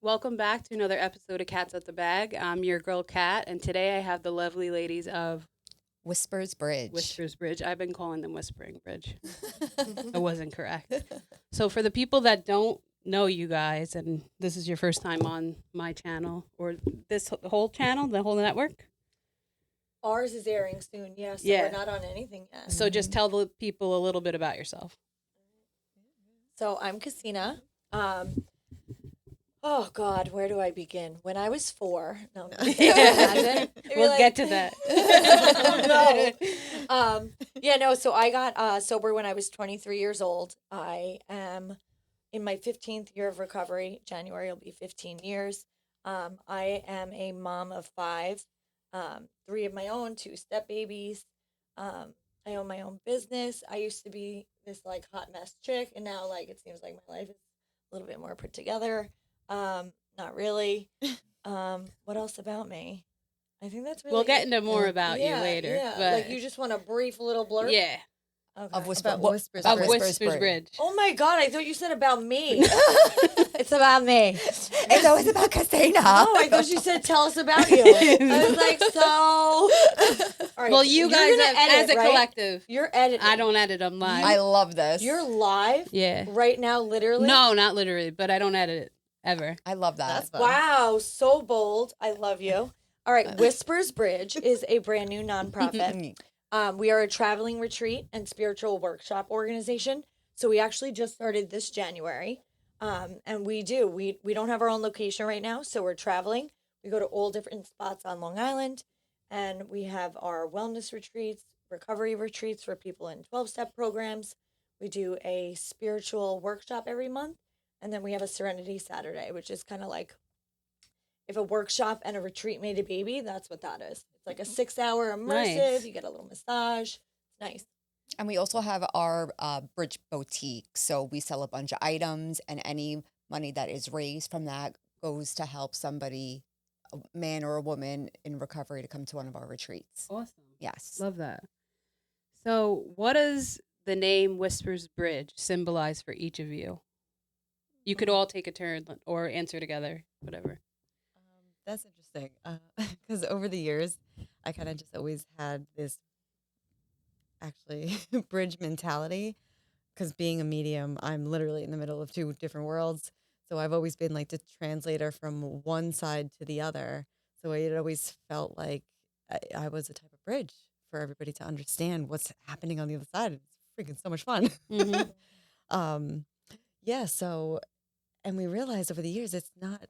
Welcome back to another episode of Cats at the Bag. I'm your girl Kat, and today I have the lovely ladies of Whispers Bridge. Whispers Bridge. I've been calling them Whispering Bridge. I wasn't correct. So for the people that don't know you guys, and this is your first time on my channel or this whole channel, the whole network. Ours is airing soon, yeah, so Yeah. we're not on anything yet. So just tell the people a little bit about yourself. So I'm Casina. Oh God, where do I begin? When I was 4, no, Yeah. Maybe We'll like- get to that. No. So I got sober when I was 23 years old. I am in my 15th year of recovery. January will be 15 years. I am a mom of 5, 3 of my own, 2 step babies. I own my own business. I used to be this like hot mess chick, and now like it seems like my life is a little bit more put together. Not really. What else about me? I think that's really We'll get it. into more about you Yeah, later. Yeah, But like you just want a brief little blurb. yeah, Okay. Of About Whispers of Bridge. Whispers Bridge. Oh my God! I thought you said about me. It's about me. It's always about Casina. Oh, I thought you said tell us about you. I was like, so. All right, Well, you you're guys gonna as a right? collective. You're editing. I don't edit. I'm live. I love this. You're live Yeah. right now, literally. No, not literally, but I don't edit it ever. I love that. That's fun. Wow, so bold. I love you. All right, Whispers Bridge is a brand new nonprofit. We are a traveling retreat and spiritual workshop organization. So we actually just started this January. And we don't have our own location right now, so we're traveling. We go to all different spots on Long Island, and we have our wellness retreats, recovery retreats for people in 12-step programs. We do a spiritual workshop every month, and then we have a Serenity Saturday, which is kind of like if a workshop and a retreat made a baby, that's what that is. It's like a 6-hour immersive. Nice. You get a little massage. It's nice. And we also have our Bridge Boutique. So we sell a bunch of items, and any money that is raised from that goes to help somebody, a man or a woman in recovery, to come to one of our retreats. Awesome. Yes. Love that. So, what does the name Whispers Bridge symbolize for each of you? You could all take a turn or answer together, whatever. That's interesting because over the years, I kind of just always had this actually bridge mentality because being a medium, I'm literally in the middle of 2 different worlds. So I've always been like the translator from one side to the other. So it always felt like I was a type of bridge for everybody to understand what's happening on the other side. It's freaking so much fun. Mhm. Yeah, so and we realized over the years it's not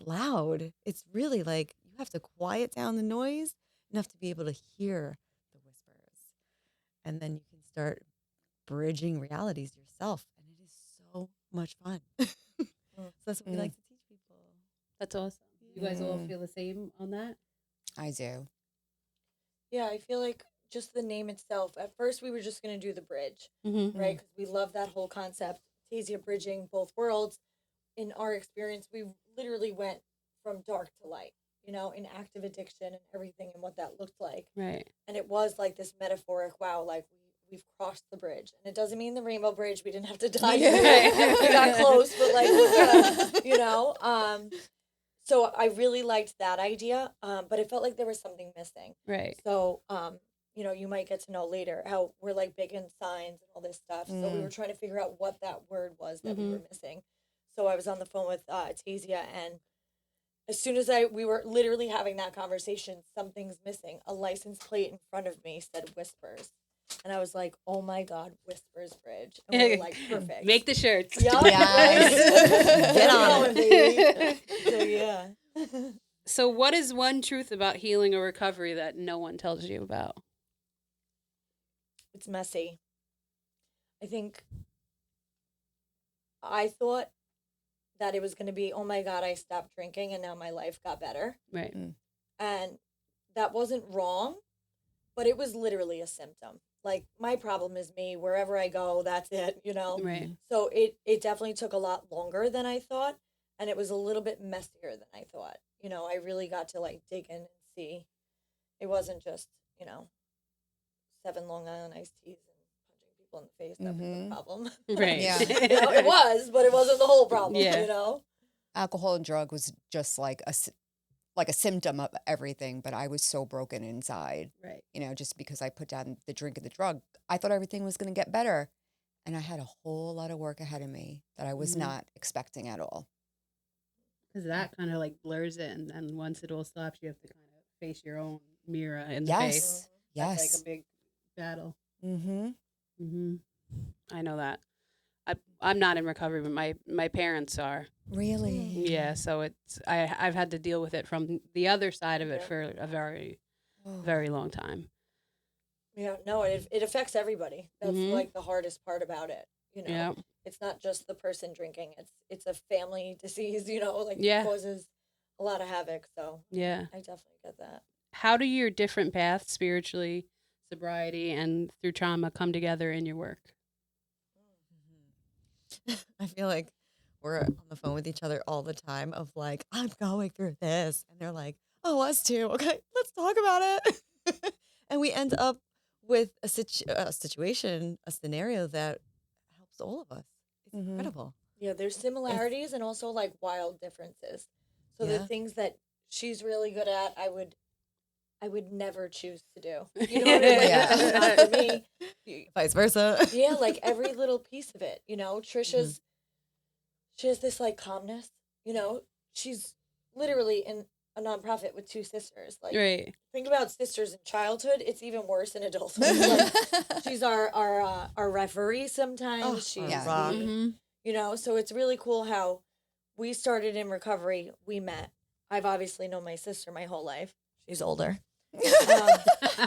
loud. It's really like you have to quiet down the noise enough to be able to hear the whispers. And then you can start bridging realities yourself. And it is so much fun. So that's what we like to teach people. That's awesome. You guys all Mm. feel the same on that? I do. Yeah, I feel like just the name itself. At first, we were just going to do the bridge, Mm-hmm. right? Because we love that whole concept. Tasia bridging both worlds. In our experience, we literally went from dark to light, in active addiction and everything and what that looked like. Right. And it was like this metaphoric, wow, like we've crossed the bridge. And it doesn't mean the rainbow bridge. We didn't have to die. Yeah. We got close, but like, we're gonna. So I really liked that idea, but it felt like there was something missing. Right. So, you might get to know later how we're like big in signs and all this stuff. So we were trying to figure out what that word was that we were missing. So I was on the phone with Tasia, and as soon as we were literally having that conversation, something's missing. A license plate in front of me said Whispers. And I was like, oh my God, Whispers Bridge. And we were like, perfect. Make the shirts. Yup. Yes. Get on it, baby. So, yeah. So, what is one truth about healing or recovery that no one tells you about? It's messy. I think I thought that it was going to be, oh my God, I stopped drinking and now my life got better. Right. And that wasn't wrong, but it was literally a symptom. Like, my problem is me. Wherever I go, that's it, Right. So it definitely took a lot longer than I thought. And it was a little bit messier than I thought. I really got to like dig in and see. It wasn't just, 7 Long Island iced teas and punching people in the face. That was the problem. Right. Yeah. It was, but it wasn't the whole problem, Yeah. alcohol and drug was just like a symptom of everything, but I was so broken inside, Right. just because I put down the drink and the drug. I thought everything was going to get better. And I had a whole lot of work ahead of me that I was Mhm. not expecting at all. Because that kind of like blurs it, and then once it all stops, you have to kind of face your own mirror in the Yes. face. That's Yes. like a big battle. Mm-hmm. Hmm. I know that. I'm not in recovery, but my parents are. Really? Yeah, so I've had to deal with it from the other side of it Yeah. for a very Oh. very long time. Yeah, no, it affects everybody. That's Mhm. like the hardest part about it. Yeah. It's not just the person drinking. It's a family disease. Like Yeah. it causes a lot of havoc. So Yeah. I definitely get that. How do your different paths, spiritually, sobriety, and through trauma, come together in your work? I feel like we're on the phone with each other all the time of like, I'm going through this. And they're like, oh, us too. Okay, let's talk about it. And we end up with a situation, a scenario that helps all of us. It's Mhm. incredible. Yeah, there's similarities and also like wild differences. So Yeah. the things that she's really good at, I would never choose to do. You know what I mean? Like, Yeah. it's not for me. Vice versa. Yeah, like every little piece of it. Trisha's she has this like calmness. She's literally in a nonprofit with two sisters. Like Right. think about sisters in childhood. It's even worse in adulthood. Like, she's our referee sometimes. Oh, she's yeah. rock. Mm-hmm. so it's really cool how we started in recovery. We met. I've obviously known my sister my whole life. She's older.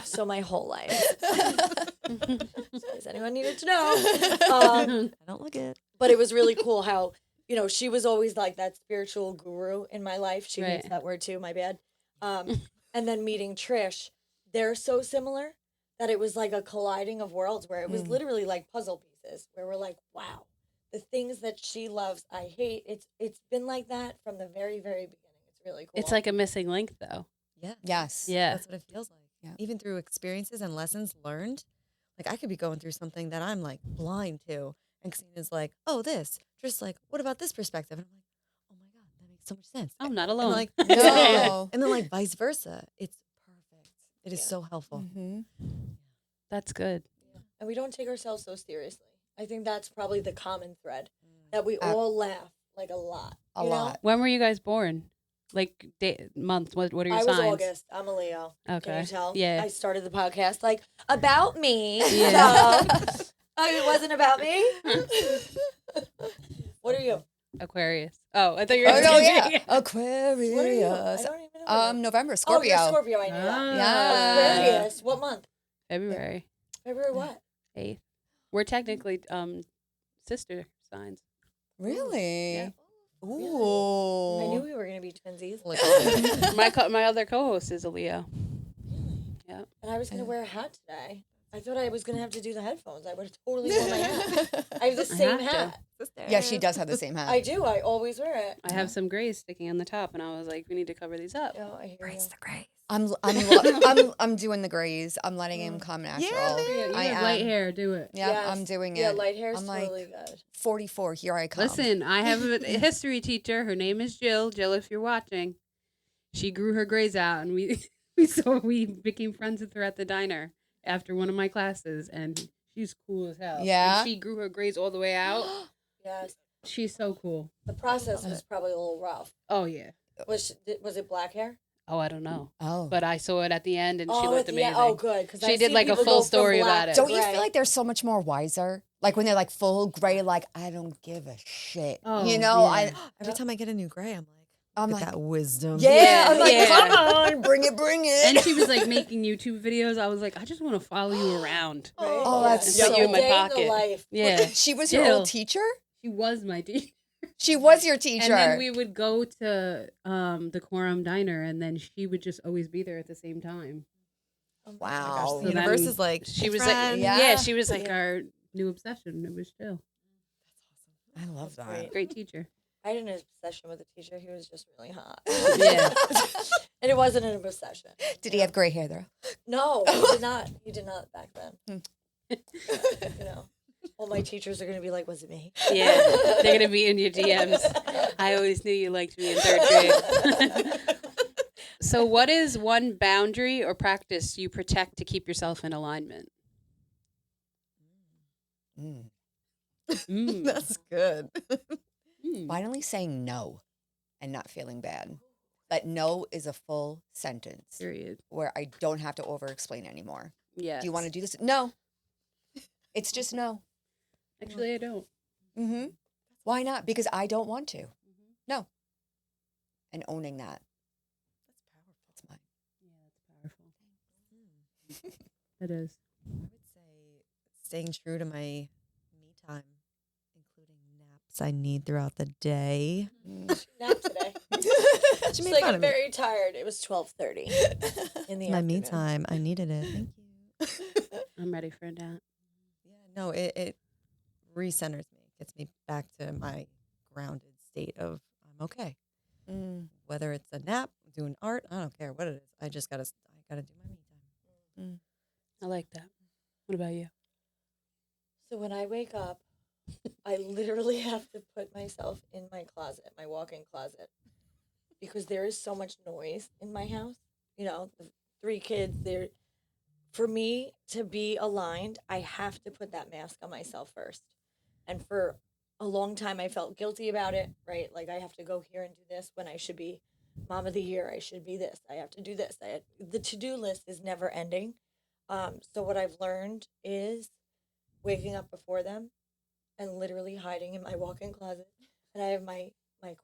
So my whole life. Does anyone needed to know? I don't look it. But it was really cool how, she was always like that spiritual guru in my life. She hates Right. that word too, my bad. And then meeting Trish, they're so similar that it was like a colliding of worlds where it was literally like puzzle pieces where we're like, wow, the things that she loves, I hate. It's been like that from the very, very beginning. It's really cool. It's like a missing link, though. Yeah. Yes. Yeah. That's what it feels like. Yeah. Even through experiences and lessons learned. Like I could be going through something that I'm like blind to. And Christina's like, oh, this. Just like, what about this perspective? And I'm like, oh my God, that makes so much sense. I'm not And alone. like, No. and then like vice versa. It's perfect. It is Yeah. so helpful. Mm-hmm. That's good. and we don't take ourselves so seriously. I think that's probably the common thread that we all laugh like a lot. A you know? lot. When were you guys born? Like month? What are your I signs? was August. I'm a Leo. Can Okay. you tell? Yeah. I started the podcast like about me. Yeah. So, it wasn't about me. What are you? Aquarius. Oh, I thought you were. Oh, no, asking yeah. me. Aquarius. What are you? I don't even know. November, Oh, Scorpio. you're Scorpio. I knew that. Ah. Yeah. Aquarius. What month? February February what? 8th. We're technically sister signs. Really? Yeah. Ooh. I knew we were gonna be twinsies. Like, my other co-host is a Leo. Yeah. And I was gonna wear a hat today. I thought I was gonna have to do the headphones. I would have totally worn my hat. I have the same have to. hat. Yeah, she does have the same hat. I do. I always wear it. I have some grays sticking on the top, and I was like, we need to cover these up. Yeah, I hear you. I'm doing the grays. I'm letting him come natural. Yeah, you I have am. light hair. Do it. Yeah, Yes. I'm doing it. Yeah, light hair is I'm like totally good. 44. Here I come. Listen, I have a history teacher. Her name is Jill. Jill, if you're watching, she grew her grays out, and we became friends with her at the diner after one of my classes, and she's cool as hell. Yeah? And she grew her grays all the way out. Yes. She's so cool. The process was probably a little rough. Oh yeah. Was it black hair? Oh, I don't know, Oh. but I saw it at the end, and she at looked the amazing. end. Oh, good. Because She did, like, a full story about it. Don't you feel like they're so much more wiser? Like when they're like full gray, like I don't give a shit. Oh, you know, yeah. every time I get a new gray, I'm I'm like, like, that wisdom. yeah, I'm like, Yeah. come on, bring it. And she was like making YouTube videos. I was like, I just want to follow you around. Right? Oh, that's And put you in my Day the pocket. life. Yeah, She was your Jill. old teacher? she was my teacher. She was your teacher. And then we would go to the Quorum Diner, and then she would just always be there at the same time. Wow. The So universe then is like, She hey, was friend. like, Yeah. yeah, she was like our new obsession. It was Jill. I love that. great. Great teacher. I had an obsession with a teacher. He was just really hot. Yeah. And it wasn't an obsession. Did he have gray hair though? No, he did not. He did not back then. Hmm. You know. All my teachers are going to be like, was it me? Yeah, they're going to be in your DMs. I always knew you liked me in 3rd grade. So what is one boundary or practice you protect to keep yourself in alignment? Mm. Mm. That's good. Finally saying no and not feeling bad. That no is a full sentence Period. where I don't have to over explain anymore. Yes. Do you want to do this? No. It's just no. Actually, I don't. Mm-hmm. Why not? Because I don't want to. No. And owning that. That's mine. Yeah, that's powerful. It is. I would say staying true to my me time, including naps I need throughout the day. Nap today. She She's made like, fun I'm of me. very tired. It was 12:30 in the My afternoon. me time. I needed it. Thank you. I'm ready for a nap. Yeah, no, it recenters me, gets me back to my grounded state of I'm okay. Whether it's a nap, doing art, I don't care what it is. I gotta do my me time. I like that. What about you? So when I wake up, I literally have to put myself in my closet, my walk-in closet, because there is so much noise in my house. You know, the 3 kids, they're for me to be aligned, I have to put that mask on myself first. And for a long time, I felt guilty about it, right? Like I have to go here and do this when I should be mom of the year. I should be this. I have to do this. The to-do list is never ending. So what I've learned is waking up before them and literally hiding in my walk-in closet. And I have my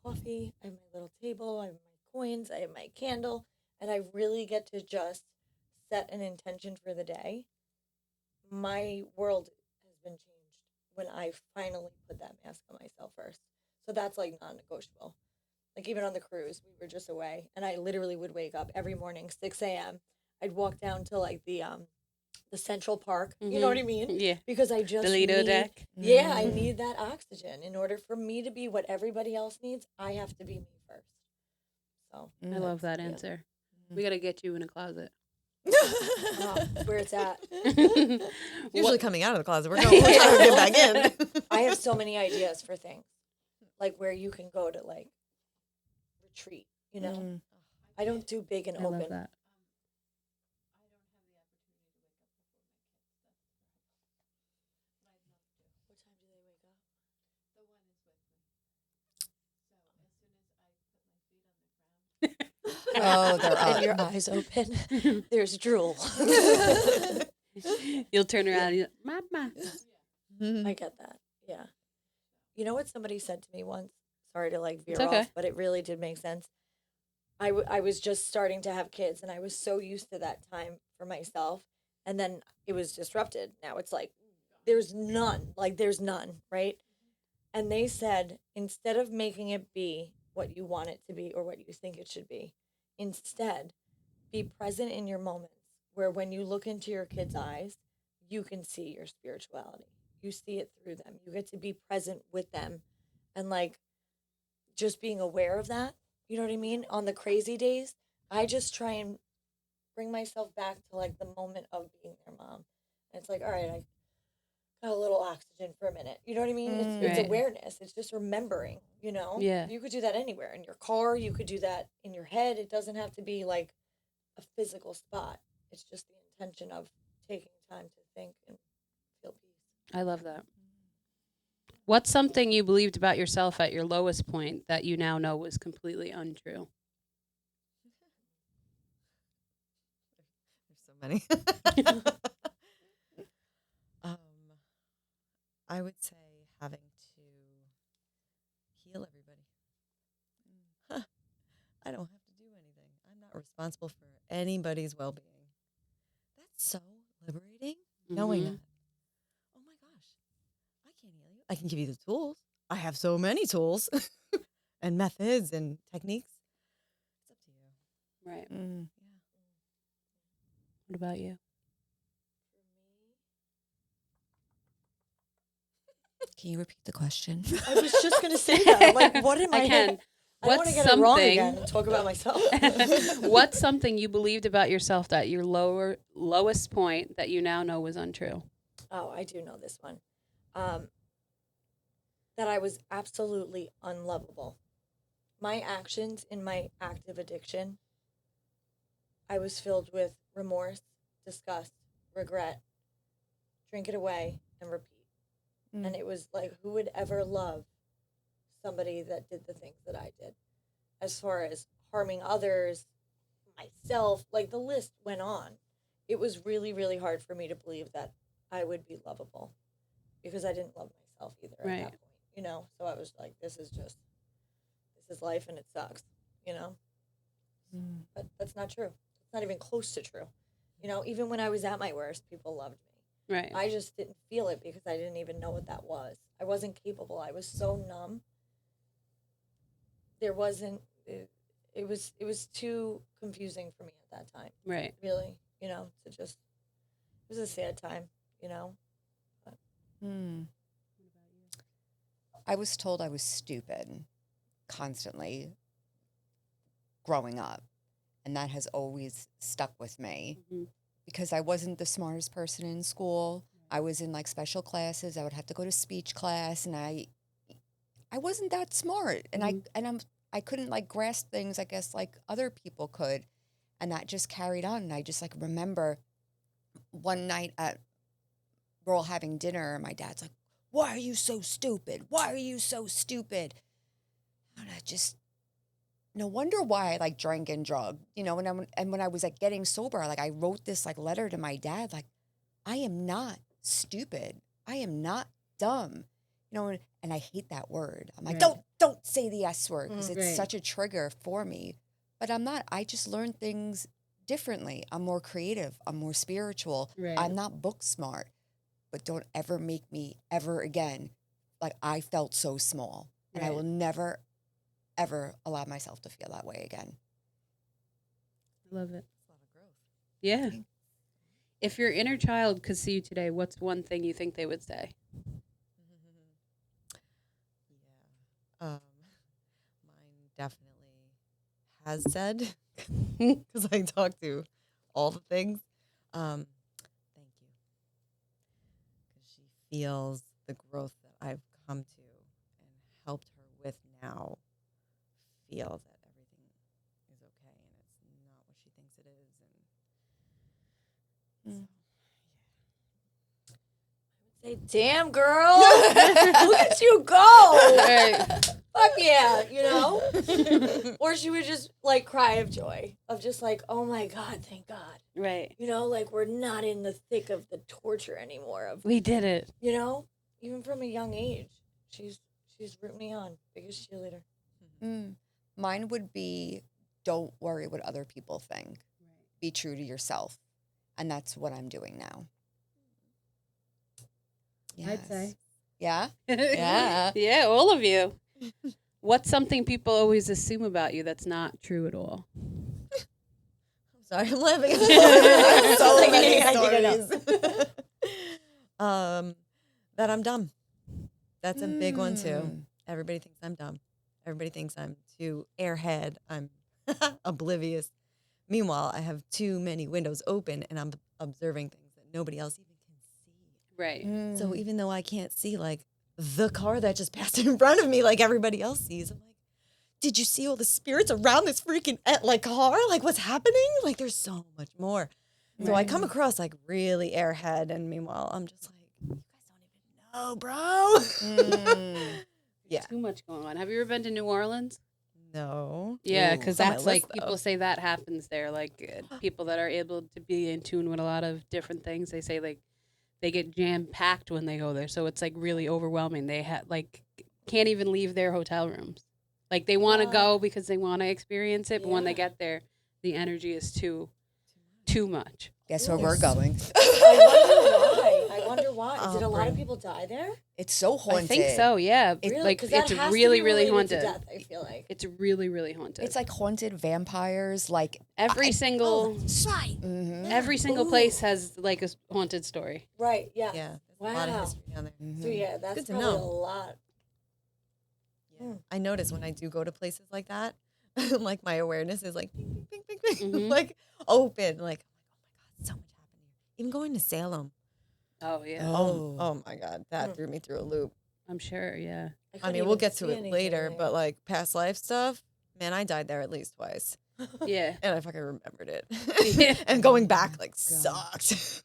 coffee, I have my little table, I have my coins, I have my candle, and I really get to just set an intention for the day. My world has been changed when I finally put that mask on myself first. So that's like non-negotiable. Like even on the cruise, we were just away, and I literally would wake up every morning 6 a.m. I'd walk down to like the Central Park. You know what I mean? Yeah. Because I just The Lido need, deck. Yeah, I need that oxygen. In order for me to be what everybody else needs, I have to be me first. So I love that yeah. answer. We got to get you in a closet. Where it's at. Usually coming out of the closet. We're trying to get back in. I have so many ideas for things, like where you can go to like retreat. You know, I don't do big and I open. love that. What time do they wake up? Oh, they're up. And your eyes open. There's drool. You'll turn around and you're like, Mama. I get that. Yeah. You know what somebody said to me once? Sorry to like veer It's okay. off, but it really did make sense. I was just starting to have kids, and I was so used to that time for myself. And then it was disrupted. Now it's like, there's none. Like, there's none, right? And they said, instead of making it be what you want it to be or what you think it should be, instead, be present in your moments where when you look into your kids' eyes, you can see your spirituality. You see it through them. You get to be present with them. And like, just being aware of that, you know what I mean? On the crazy days, I just try and bring myself back to like the moment of being their mom. And it's like, all right, I got a little oxygen for a minute. You know what I mean? It's Right. awareness. It's just remembering, you know? Yeah. You could do that anywhere. In your car, you could do that in your head. It doesn't have to be like a physical spot. It's just the intention of taking time to think and feel peace. I love that. What's something you believed about yourself at your lowest point that you now know was completely untrue? There's so many. I would say having to heal everybody. I don't have to do anything. I'm not responsible for anybody's well-being. That's so liberating, knowing Mhm. that. Oh my gosh, I can't heal you. I can give you the tools. I have so many tools and methods and techniques. It's up to you. Right. Yeah. What about you? Can you repeat the question? I was just going to say that. I'm like, what am I? I can. I don't want What's to get it wrong something- again and talk about myself. What's something you believed about yourself at your lowest point that you now know was untrue? Oh, I do know this one. that I was absolutely unlovable. My actions in my active addiction, I was filled with remorse, disgust, regret, drink it away, and repeat. And it was like, who would ever love somebody that did the things that I did? As far as harming others, myself, like the list went on. It was really, really hard for me to believe that I would be lovable because I didn't love myself either at that point, you know? So I was like, this is life and it sucks, you know? But that's not true. It's not even close to true. You know, even when I was at my worst, people loved me. Right. I just didn't feel it because I didn't even know what that was. I wasn't capable. I was so numb. There wasn't. It was too confusing for me at that time. Right. Really, you know, to just. It was a sad time, you know. But. I was told I was stupid constantly growing up, and that has always stuck with me. Because I wasn't the smartest person in school. I was in like special classes. I would have to go to speech class, and I wasn't that smart, and I couldn't like grasp things, I guess, like other people could, and that just carried on. And I just like remember one night we're all having dinner, and my dad's like, "Why are you so stupid? Why are you so stupid?" And I just. No wonder why I like drank and drug, you know. And when I was like getting sober, like I wrote this like letter to my dad, like, I am not stupid, I am not dumb, you know. And I hate that word. I'm like, don't say the S word because it's such a trigger for me. But I'm not. I just learn things differently. I'm more creative. I'm more spiritual. I'm not book smart. But don't ever make me ever again like I felt so small, and I will never ever allow myself to feel that way again. I love it. That's a lot of growth. Yeah. If your inner child could see you today, what's one thing you think they would say? Mine definitely has said, because I talk to all the things. Thank you. Because she feels the growth that I've come to and helped her with now. Feel that everything is okay and it's not what she thinks it is. And Say, damn girl, look at you go. Fuck yeah, you know? Or she would just like cry of joy, of just like, oh my God, thank God. Right. You know, like we're not in the thick of the torture anymore. Of We did it. You know, even from a young age, she's rooting me on, biggest cheerleader. Mine would be, don't worry what other people think. Be true to yourself. And that's what I'm doing now. I'd say. Yeah? Yeah. Yeah, all of you. What's something people always assume about you that's not true at all? sorry, I'm laughing. So so many many stories. That I'm dumb. That's a big one too. Everybody thinks I'm dumb. Everybody thinks I'm too airhead. I'm oblivious. Meanwhile, I have too many windows open and I'm observing things that nobody else even can see. Right. So even though I can't see like the car that just passed in front of me like everybody else sees, I'm like, did you see all the spirits around this freaking like car? Like what's happening? Like there's so much more. So I come across like really airhead, and meanwhile I'm just like, you guys don't even know, bro. Yeah. Too much going on. Have you ever been to New Orleans? No. Yeah, because It's on my that's list, like people say that happens there. Like people that are able to be in tune with a lot of different things. They say like they get jam packed when they go there, so it's like really overwhelming. They can't even leave their hotel rooms. Like they want to go because they want to experience it, but when they get there, the energy is too much. Guess where we're going? I wonder why. Is it a lot of people die there? It's so haunted. I think so. Yeah, Really? like 'Cause that it's has to really be really related to haunted. death, I feel like. It's really really haunted. It's like haunted vampires. Like every single Right. every single place has like a haunted story. Right. Yeah. Yeah. There's Wow. a lot of history down there. So yeah, that's Good to probably know. a lot. Yeah. I notice when I do go to places like that, like my awareness is like ping, ping, ping, ping, Mhm. like open. Like, oh my God, so much happening. Even going to Salem. Oh yeah, Oh my God, that Mm. threw me through a loop. I'm sure. Yeah. I couldn't mean, we'll even get to see it anything later, there. but like past life stuff, man, I died there at least twice. Yeah. And I fucking remembered it. Yeah. And going back like God. sucked.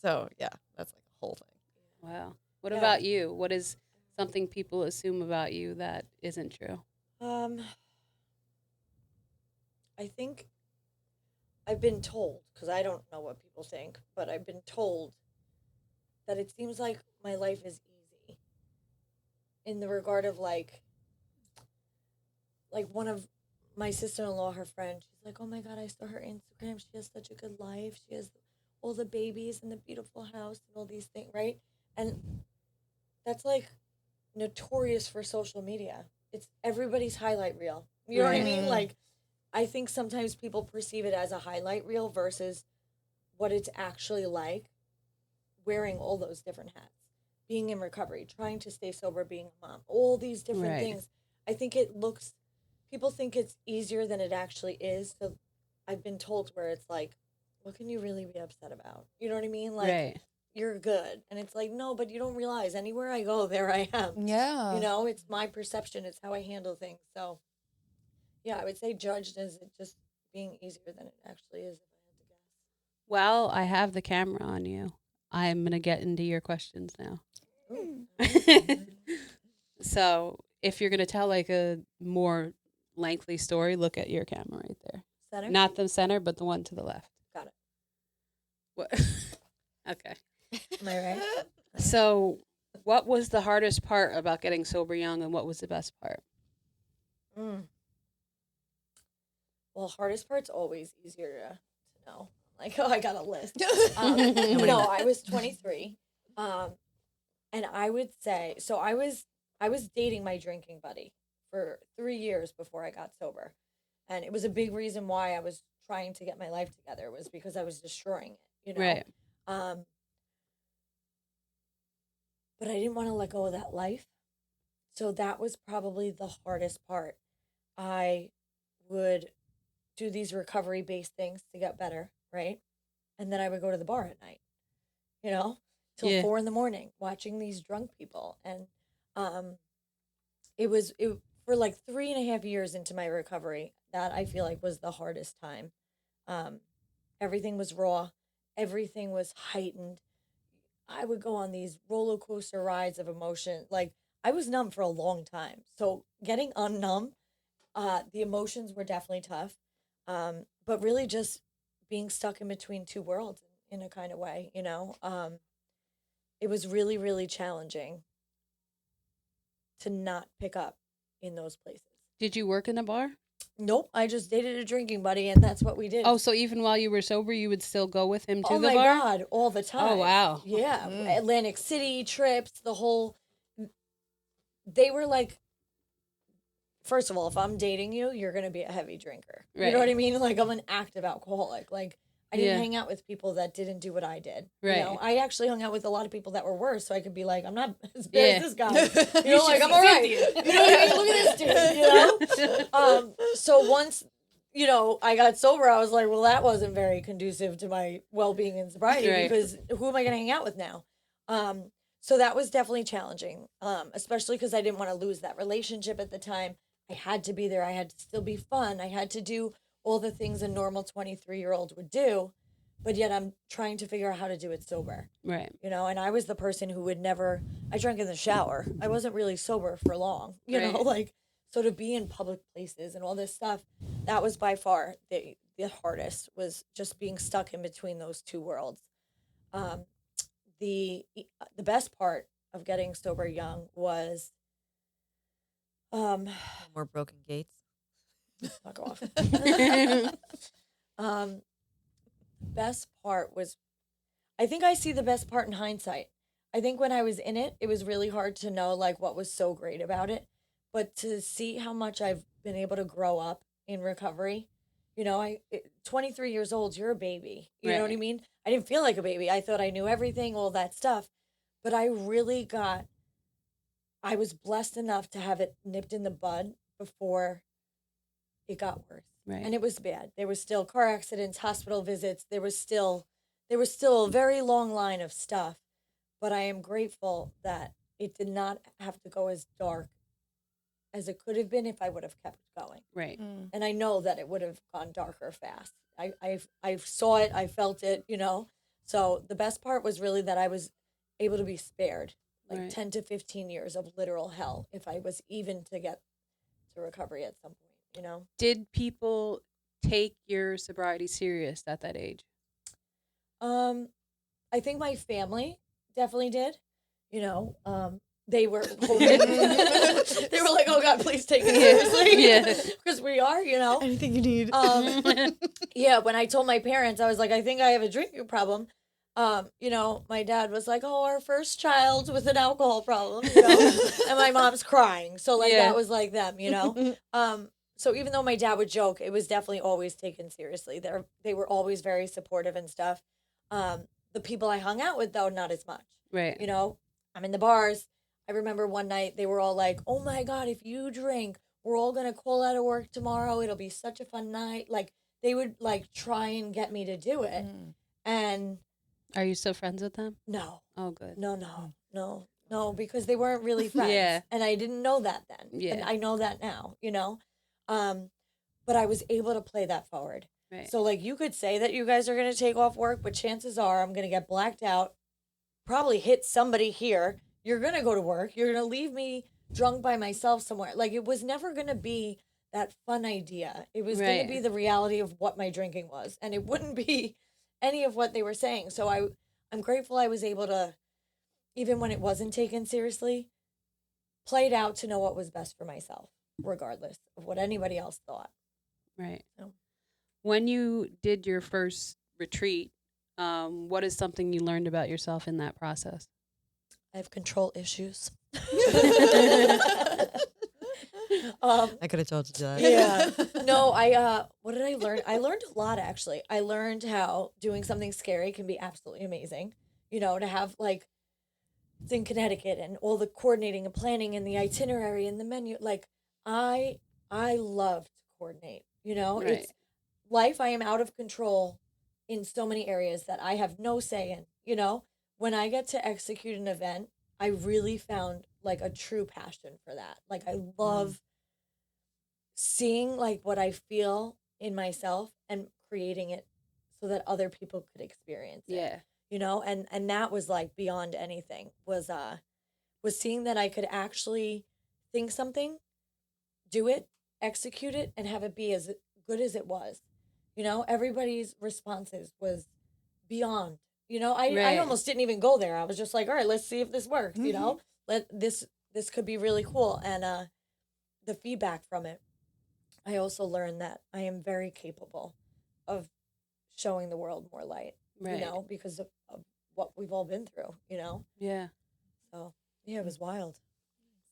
So yeah, that's like a whole thing. Wow. What Yeah. about you? What is something people assume about you that isn't true? I think I've been told, because I don't know what people think, but I've been told that it seems like my life is easy in the regard of like one of my sister-in-law, her friend, she's like, oh my God, I saw her Instagram. She has such a good life. She has all the babies and the beautiful house and all these things, right? And that's like notorious for social media. It's everybody's highlight reel. You know what I Right. mean? Like, I think sometimes people perceive it as a highlight reel versus what it's actually like wearing all those different hats, being in recovery, trying to stay sober, being a mom, all these different Right. things. I think people think it's easier than it actually is. So I've been told where it's like, what can you really be upset about? You know what I mean? Like, Right. you're good. And it's like, no, but you don't realize anywhere I go, there I am. Yeah. You know, it's my perception, it's how I handle things. So, yeah, I would say judged as it just being easier than it actually is, if I had to guess. Well, I have the camera on you. I'm gonna get into your questions now. Ooh. So, if you're gonna tell like a more lengthy story, look at your camera right there. Center? Not the center, but the one to the left. Got it. What? Okay. Am I right? So, what was the hardest part about getting sober young, and what was the best part? Mm. Well, hardest part's always easier to know. Like, oh, I got a list. No, I was 23, and I would say so. I was dating my drinking buddy for 3 years before I got sober, and it was a big reason why I was trying to get my life together was because I was destroying it. You know, Right. But I didn't want to let go of that life, so that was probably the hardest part. I would do these recovery based things to get better, right? And then I would go to the bar at night, you know, till Yeah. 4 a.m, watching these drunk people. And it for like 3.5 years into my recovery, that I feel like was the hardest time. Everything was raw, everything was heightened. I would go on these roller coaster rides of emotion. Like, I was numb for a long time. So getting unnumb, the emotions were definitely tough. But really just being stuck in between two worlds in a kind of way, you know? It was really, really challenging to not pick up in those places. Did you work in a bar? Nope, I just dated a drinking buddy, and that's what we did. Oh, so even while you were sober, you would still go with him to Oh the my bar? God, all the time. Oh, wow. Yeah, Atlantic City trips, the whole. They were like, first of all, if I'm dating you, you're gonna be a heavy drinker. You know what I Right. mean? Like, I'm an active alcoholic. Like, I didn't Yeah. hang out with people that didn't do what I did. Right. You know, I actually hung out with a lot of people that were worse, so I could be like, I'm not as bad Yeah. as this guy. You know, like, I'm all right. You know what I mean? Look at this dude. You know. So once, you know, I got sober, I was like, well, that wasn't very conducive to my well-being and sobriety Right. because who am I gonna hang out with now? So that was definitely challenging, especially because I didn't want to lose that relationship at the time. I had to be there. I had to still be fun. I had to do all the things a normal 23-year-old would do, but yet I'm trying to figure out how to do it sober, Right. you know? And I was the person who would never, I drank in the shower. I wasn't really sober for long, you know? Right. Like, so to be in public places and all this stuff, that was by far the hardest, was just being stuck in between those two worlds. The best part of getting sober young was More broken gates. fuck off. Best part was, I think I see the best part in hindsight. I think when I was in it, it was really hard to know like what was so great about it, but to see how much I've been able to grow up in recovery. You know, 23 years old, you're a baby. You know what I Right. mean? I didn't feel like a baby. I thought I knew everything, all that stuff, but I was blessed enough to have it nipped in the bud before it got worse. Right. And it was bad. There was still car accidents, hospital visits. There was still there was still a very long line of stuff, but I am grateful that it did not have to go as dark as it could have been if I would have kept going. Right. And I know that it would have gone darker fast. I saw it, I felt it, you know. So the best part was really that I was able to be spared like Right. 10 to 15 years of literal hell if I was even to get to recovery at some point, you know. Did people take your sobriety serious at that age? I think my family definitely did. You know, they were hoping. They were like, "Oh God, please take it seriously." Yeah. Because we are, you know. Anything you need. Yeah, when I told my parents, I was like, "I think I have a drinking problem." You know, my dad was like, "Oh, our first child with an alcohol problem," you know, and my mom's crying. So like Yeah. that was like them, you know. So even though my dad would joke, it was definitely always taken seriously. They were always very supportive and stuff. The people I hung out with, though, not as much. Right. You know, I'm in the bars. I remember one night they were all like, "Oh my God, if you drink, we're all gonna call out of work tomorrow. It'll be such a fun night." Like they would like try and get me to do it, and Are you still friends with them? no, Oh, good. no, because they weren't really friends. Yeah. And I didn't know that then. And Yeah. I know that now, you know? But I was able to play that forward. Right. So, like, you could say that you guys are going to take off work, but chances are I'm going to get blacked out, probably hit somebody here. You're going to go to work. You're going to leave me drunk by myself somewhere. Like, it was never going to be that fun idea. It was going Right. to be the reality of what my drinking was. And it wouldn't be any of what they were saying. So, I'm grateful I was able to, even when it wasn't taken seriously, play it out to know what was best for myself, regardless of what anybody else thought. Right. So. When you did your first retreat, what is something you learned about yourself in that process? I have control issues. I could have told you that. Yeah. No, what did I learn? I learned a lot actually. I learned how doing something scary can be absolutely amazing. You know, to have like it's in Connecticut and all the coordinating and planning and the itinerary and the menu. Like I love to coordinate. You know, Right. it's life. I am out of control in so many areas that I have no say in. You know, when I get to execute an event, I really found like a true passion for that. Like I love seeing like what I feel in myself and creating it so that other people could experience it. Yeah. You know, and that was like beyond anything was seeing that I could actually think something, do it, execute it, and have it be as good as it was. You know, everybody's responses was beyond. You know, I Right. almost didn't even go there. I was just like, all right, let's see if this works. You know, let this could be really cool. And the feedback from it, I also learned that I am very capable of showing the world more light. Right. You know, because of what we've all been through. You know, Yeah. so yeah, it was wild.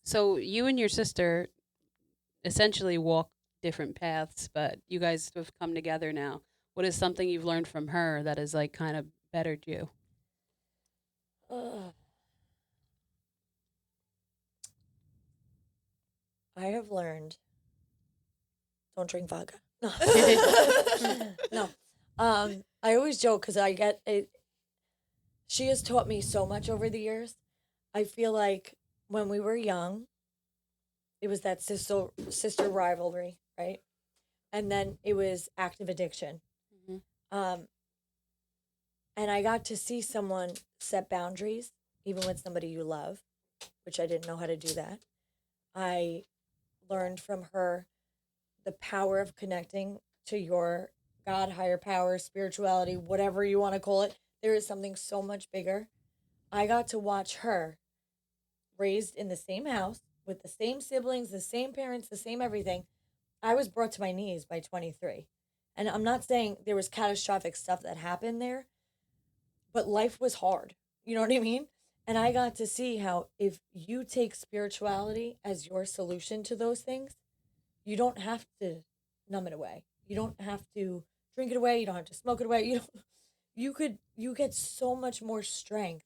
So you and your sister essentially walk different paths, but you guys have come together now. What is something you've learned from her that has like kind of bettered you? I have learned. Don't drink vodka. No. No. I always joke because I get it. She has taught me so much over the years. I feel like when we were young, it was that sister rivalry, right? And then it was active addiction. Mhm. And I got to see someone set boundaries, even with somebody you love, which I didn't know how to do that. I learned from her the power of connecting to your God, higher power, spirituality, whatever you want to call it. There is something so much bigger. I got to watch her raised in the same house with the same siblings, the same parents, the same everything. I was brought to my knees by 23. And I'm not saying there was catastrophic stuff that happened there, but life was hard. You know what I mean? And I got to see how if you take spirituality as your solution to those things, you don't have to numb it away. You don't have to drink it away. You don't have to smoke it away. You get so much more strength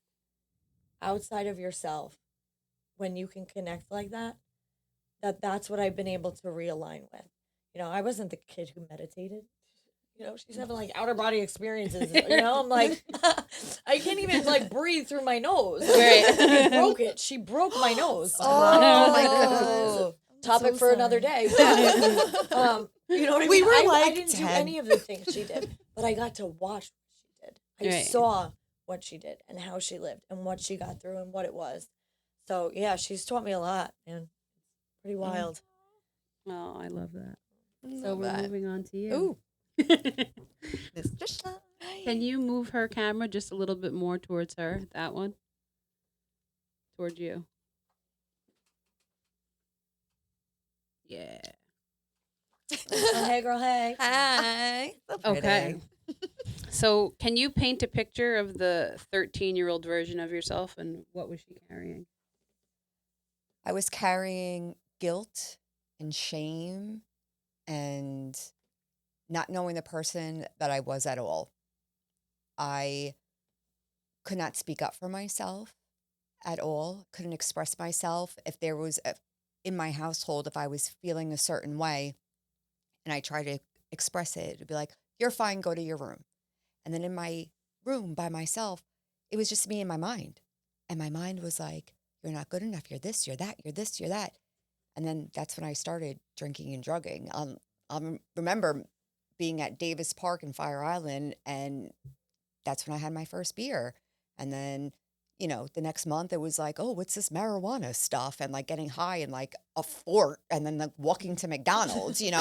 outside of yourself when you can connect like that. That's what I've been able to realign with. You know, I wasn't the kid who meditated. she's having like outer body experiences. I'm like, I can't even like breathe through my nose. Right. She broke it. She broke my nose. Oh my goodness. God. Topic so for another sorry. day. But, you know what I mean? We were I like didn't 10. do any of the things she did, but I got to watch what she did. I Right. saw what she did and how she lived and what she got through and what it was. So yeah, she's taught me a lot, man. Pretty wild. Oh, I love that. So Love we're that. moving on to you. Ooh. Mr. Shine. Can you move her camera just a little bit more towards her? That one? Towards you. Yeah. Oh, hey, girl, hey. Hi. Okay. So, can you paint a picture of the 13-year-old version of yourself and what was she carrying? I was carrying guilt and shame and not knowing the person that I was at all. I could not speak up for myself at all, couldn't express myself. If there was in my household, if I was feeling a certain way and I tried to express it, it'd be like, you're fine, go to your room. And then in my room by myself, it was just me and my mind. And my mind was like, you're not good enough. You're this, you're that, you're this, you're that. And then that's when I started drinking and drugging. I remember being at Davis Park in Fire Island, and that's when I had my first beer. And then, the next month it was like, oh, what's this marijuana stuff? And like getting high in like a fort and then like walking to McDonald's, and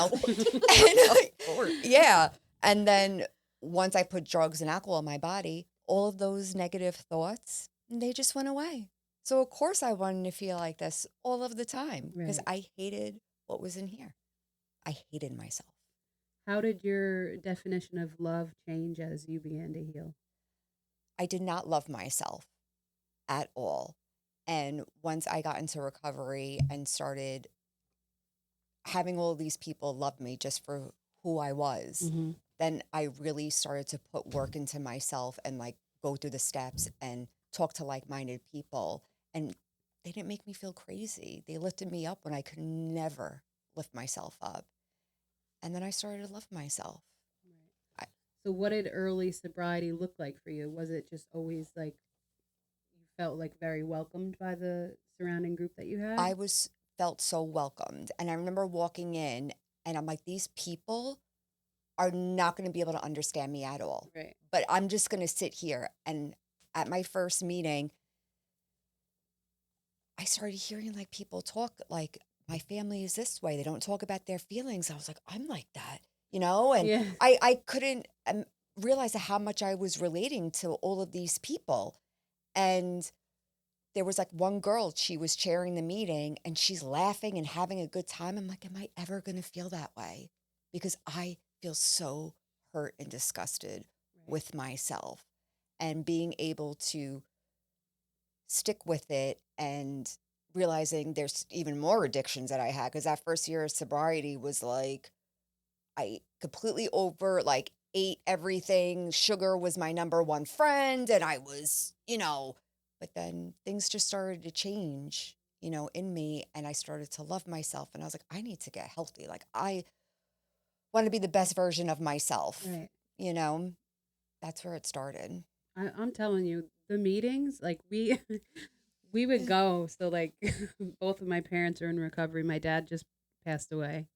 yeah. And then once I put drugs and alcohol in my body, all of those negative thoughts, they just went away. So of course I wanted to feel like this all of the time because Right. I hated what was in here. I hated myself. How did your definition of love change as you began to heal? I did not love myself at all. And once I got into recovery and started having all these people love me just for who I was, then I really started to put work into myself and like go through the steps and talk to like-minded people. And they didn't make me feel crazy. They lifted me up when I could never lift myself up. And then I started to love myself. So, what did early sobriety look like for you? Was it just always like you felt like very welcomed by the surrounding group that you had? I felt so welcomed. And I remember walking in and I'm like, these people are not going to be able to understand me at all. Right. But I'm just going to sit here. And at my first meeting, I started hearing like people talk like, my family is this way. They don't talk about their feelings. I was like, I'm like that, And Yeah. I couldn't realize how much I was relating to all of these people. And there was like one girl, she was chairing the meeting and she's laughing and having a good time. I'm like, am I ever going to feel that way? Because I feel so hurt and disgusted with myself, and being able to stick with it and realizing there's even more addictions that I had. Because that first year of sobriety was like, I completely ate everything. Sugar was my number one friend. And I was, but then things just started to change, in me. And I started to love myself. And I was like, I need to get healthy. Like, I want to be the best version of myself. Right. That's where it started. I'm telling you, the meetings, like we would go. So like both of my parents are in recovery. My dad just passed away.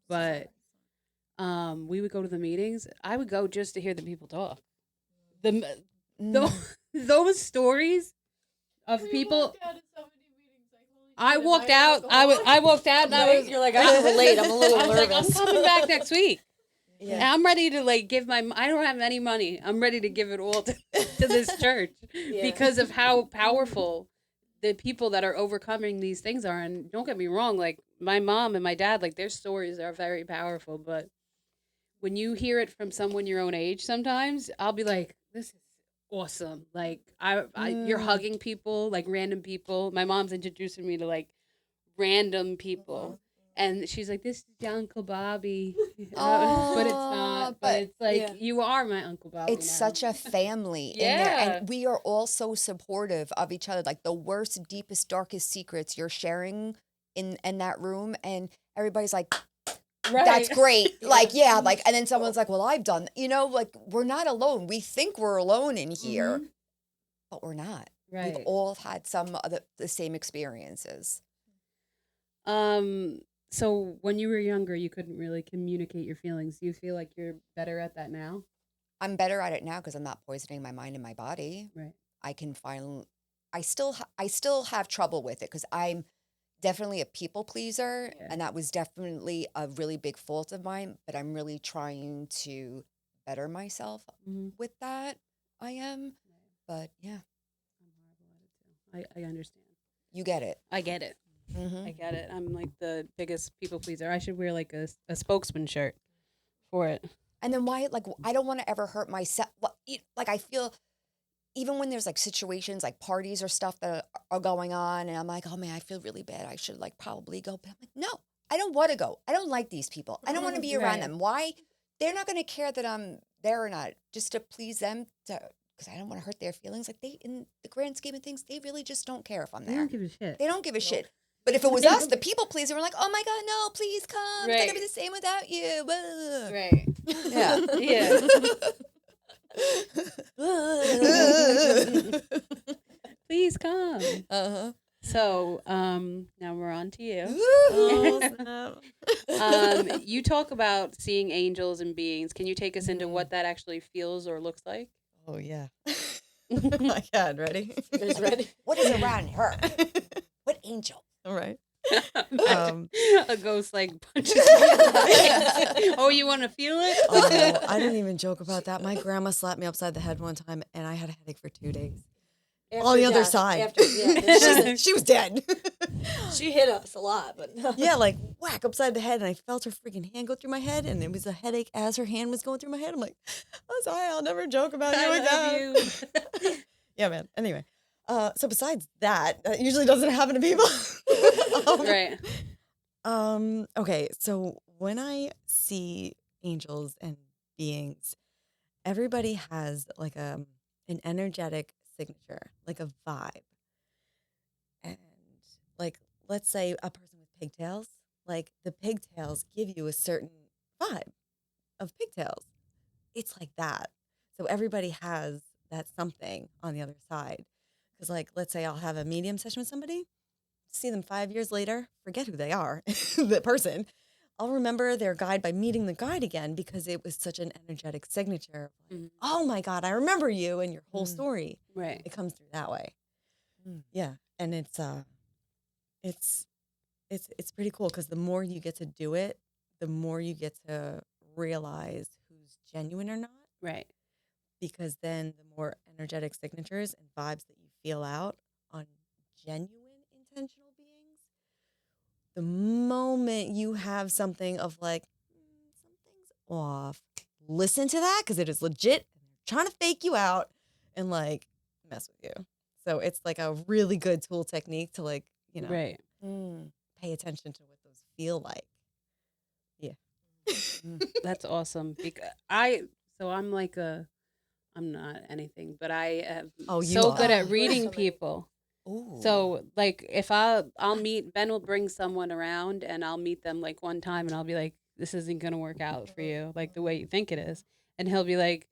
But we would go to the meetings. I would go just to hear the people talk. Those stories of people. I walked out. I walked out and I was. You're like, I can relate. I'm a little I was like, I'm nervous. coming back next week. Yeah. And I'm ready to like give I don't have any money. I'm ready to give it all to this church because of how powerful the people that are overcoming these things are. And don't get me wrong, like my mom and my dad, like their stories are very powerful. But when you hear it from someone your own age, sometimes I'll be like, this is awesome. Like you're hugging people, like random people. My mom's introducing me to like random people. And she's like, this is your Uncle Bobby. But it's not. But it's like, you are my Uncle Bobby. It's now. such a family in there. And we are all so supportive of each other. Like the worst, deepest, darkest secrets you're sharing in that room. And everybody's like, That's great. Like, yeah, like, and then someone's like, well, I've done, like, we're not alone. We think we're alone in here, but we're not. Right. We've all had some of the same experiences. So when you were younger, you couldn't really communicate your feelings. Do you feel like you're better at that now? I'm better at it now because I'm not poisoning my mind and my body. Right. I can finally, I still have trouble with it because I'm definitely a people pleaser, Yeah. and that was definitely a really big fault of mine, but I'm really trying to better myself with that. I am. But yeah, I'm horrible at it too. I understand. you get it. I get it. Mm-hmm. I get it. I'm like the biggest people pleaser. I should wear like a spokesman shirt for it. And then why, like, I don't want to ever hurt myself. Like, I feel, even when there's like situations, like parties or stuff that are going on, and I'm like, oh man, I feel really bad. I should like probably go. But I'm like, no, I don't want to go. I don't like these people. I don't want to be around Right. them. Why? They're not going to care that I'm there or not, just to please them, because I don't want to hurt their feelings. Like, they, in the grand scheme of things, they really just don't care if I'm They there. don't give a shit. They don't give a shit. But if it was us, the people pleaser, we're like, oh my God, no, please come. It's not Right. going to be the same without you. Blah. Right. Yeah. Yeah. Please come. Uh-huh. So, now we're on to you. Oh, snap. You talk about seeing angels and beings. Can you take us into what that actually feels or looks like? Oh, yeah. My God, ready? Is ready. What is around her? What angel? All right. A ghost like punches. Oh, you want to feel it? Oh, I didn't even joke about that. My grandma slapped me upside the head one time, and I had a headache for 2 days. After On the other death, side. After, yeah, She was dead. she hit us a lot, but Yeah, like whack upside the head, and I felt her freaking hand go through my head, and it was a headache as her hand was going through my head. I'm like, I'm sorry, I'll never joke about you I again. love you. Yeah, man. Anyway, so besides that, that usually doesn't happen to people. Right. Okay, so when I see angels and beings, everybody has like an energetic signature, like a vibe. And like, let's say a person with pigtails, like the pigtails give you a certain vibe of pigtails. It's like that. So everybody has that something on the other side. Because like, let's say I'll have a medium session with somebody, see them 5 years later, forget who they are, the person. I'll remember their guide by meeting the guide again because it was such an energetic signature. Like, Mhm. oh my God, I remember you and your whole story. Right. It comes through that way. Yeah, and it's pretty cool because the more you get to do it, the more you get to realize who's genuine or not. Right. Because then the more energetic signatures and vibes that you feel out on genuine intentional beings, the moment you have something of like, something's off, listen to that because it is legit and they're trying to fake you out and like mess with you. So it's like a really good tool technique to like, Right. pay attention to what those feel like. Yeah. That's awesome. Because I'm like I'm not anything, but I am Oh, you so are. good Oh, at you are reading so many. people. Ooh. So like if I'll meet, Ben will bring someone around and I'll meet them like one time and I'll be like, this isn't gonna work out for you like the way you think it is, and he'll be like,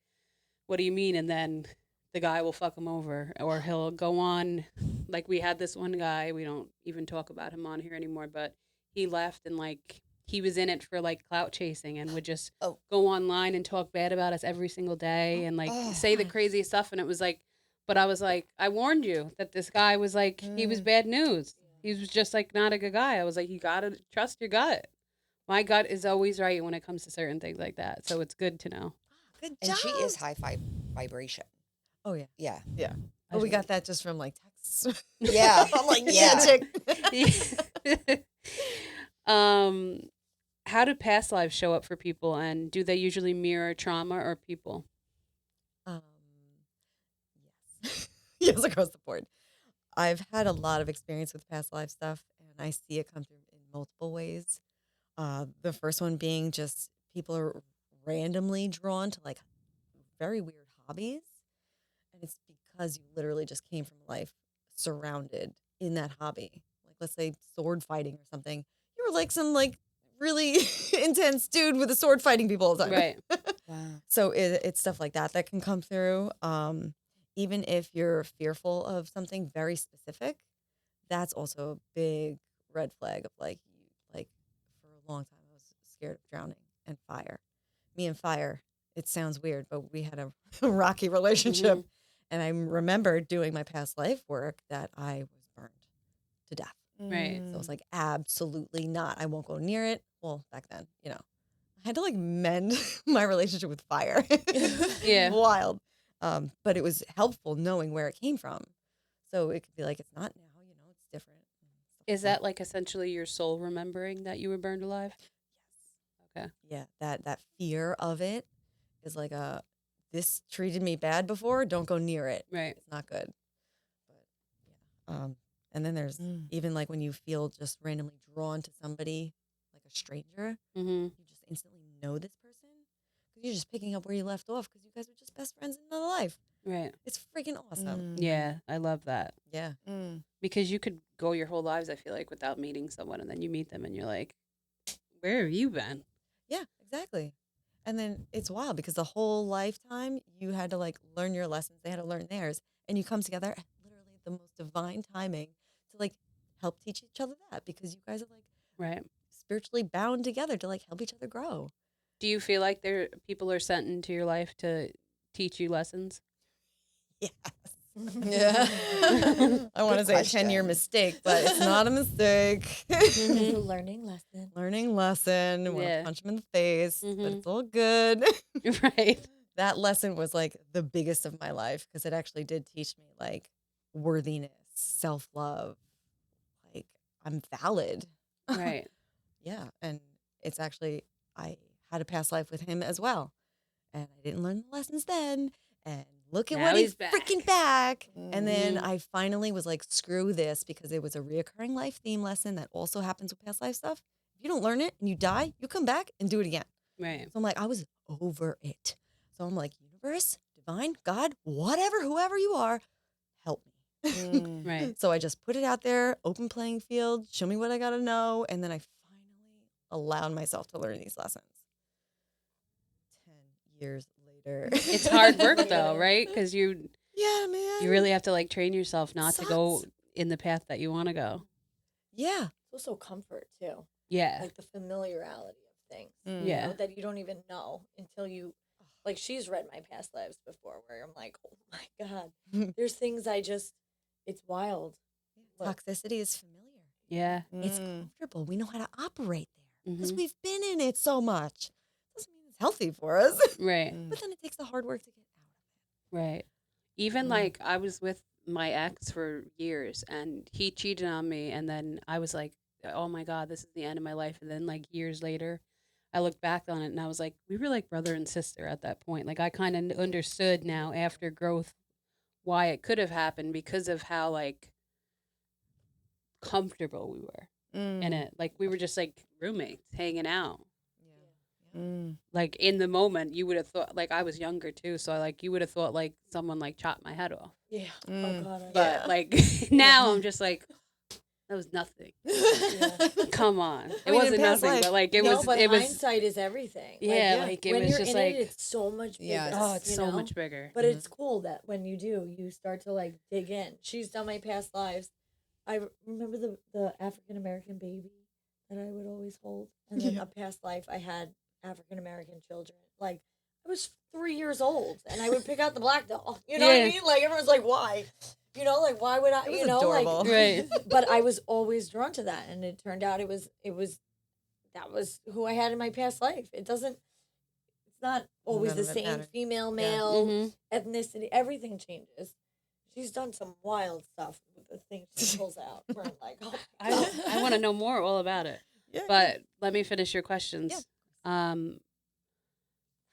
what do you mean? And then the guy will fuck him over, or he'll go on. Like we had this one guy, we don't even talk about him on here anymore, but he left and like he was in it for like clout chasing and would just Oh. go online and talk bad about us every single day and like Oh. say the craziest stuff. And it was like, but I was like, I warned you that this guy was like, he was bad news. He was just like not a good guy. I was like, you gotta trust your gut. My gut is always right when it comes to certain things like that. So it's good to know. Good And she is high vibration. Oh, yeah. Yeah. Yeah. But we got that just from like texts. Yeah. I'm like, Yeah. chick. How do past lives show up for people, and do they usually mirror trauma or people? Yes. Yes, across the board. I've had a lot of experience with past life stuff, and I see it come through in multiple ways. The first one being just people are randomly drawn to like very weird hobbies, and it's because you literally just came from life surrounded in that hobby. Like let's say sword fighting or something. You were like some like really intense dude with a sword fighting people all the time. Right. Wow. So it's stuff like that that can come through. Even if you're fearful of something very specific, that's also a big red flag of like for a long time I was scared of drowning and fire. Me and fire, it sounds weird, but we had a rocky relationship. Mhm. And I remember doing my past life work that I was burned to death. Right. So I was like, absolutely not. I won't go near it. Well, back then, I had to like mend my relationship with fire. Yeah. Wild. But it was helpful knowing where it came from. So it could be like, it's not now, it's different. and stuff Is like that like essentially your soul remembering that you were burned alive? Okay. Yeah, that fear of it is like this treated me bad before, don't go near it. Right. It's not good. But yeah. And then there's Mm. even like when you feel just randomly drawn to somebody, like a stranger, Mm-hmm. you just instantly know this person because you're just picking up where you left off because you guys were just best friends in another life. Right. It's freaking awesome. Yeah, I love that Yeah. Mm. because you could go your whole lives, I feel like, without meeting someone, and then you meet them, and you're like, "Where have you been?" Yeah, exactly. And then it's wild because the whole lifetime you had to like learn your lessons, they had to learn theirs, and you come together at literally the most divine timing to like help teach each other that because you guys are like Right. spiritually bound together to like help each other grow. Do you feel like people are sent into your life to teach you lessons? Yes. Yeah. I want to Good say a 10-year question. mistake, but it's not a mistake. It's a learning lesson. Learning lesson. Want to Yeah. punch him in the face, but Mhm. it's all good. Right. That lesson was like the biggest of my life because it actually did teach me like worthiness, self-love, like I'm valid. Right. Yeah. And it's actually, I had a past life with him as well. And I didn't learn the lessons then. And look at Now what he's he's freaking back. back. And then Mhm. I finally was like, screw this because it was a reoccurring life theme lesson that also happens with past life stuff. If you don't learn it and you die, you come back and do it again. Right. So I'm like, I was over it. So I'm like, universe, divine, God, whatever, whoever you are, help me. Mm. Right. So I just put it out there, open playing field, show me what I got to know. And then I finally allowed myself to learn these lessons. 10 years later. It's hard work Yeah. though, right? Because you Yeah, man. really have to like train yourself not to go Sucks. in the path that you want to go. Yeah. It's also comfort too, Yeah. like the familiarity of things. Mm. You Yeah. know, that you don't even know until you, like, she's read my past lives before, where I'm like, oh my god, there's things it's wild. What? Toxicity is familiar. Yeah. It's Mm. comfortable. We know how to operate there because Mhm. we've been in it so much. Doesn't mean it's healthy for us. Right. Mm. But then it takes the hard work to get out of Right. Even Mm. like I was with my ex for years and he cheated on me and then I was like, "Oh my god, this is the end of my life." And then like years later, I looked back on it and I was like, we were like brother and sister at that point. Like I kind of understood now after growth why it could have happened because of how like comfortable we were Mm. in it. Like we were just like roommates hanging out. it. Mm. Like in the moment, you would have thought like I was younger too, so like you would have thought like someone like chopped my head off. Yeah. Mm. Oh god. But Yeah. like now I'm just like that was nothing. Yeah. Come on. It I mean, in wasn't past nothing, life- but like it no, was but it was hindsight is everything. yeah, Like, like it when was you're just in like it, it's so much bigger. Yes. oh, it's you so know? much bigger. But Mhm. it's cool that when you do, you start to like dig in. She's done my past lives. I remember the African American baby that I would always hold, and then Yeah. a past life I had African American children. Like I was 3 years old, and I would pick out the black doll. You know what I Yeah. mean? Like everyone's like, why? You know, like why would I? It was You know, adorable. like Right. but I was always drawn to that, and it turned out that was who I had in my past life. It's not always None the of it same mattered. female, Yeah. male, Mhm. ethnicity, everything changes. She's done some wild stuff with the things she pulls out. Where I'm like, oh, my God. I want to know more all about it. Yeah. But let me finish your questions.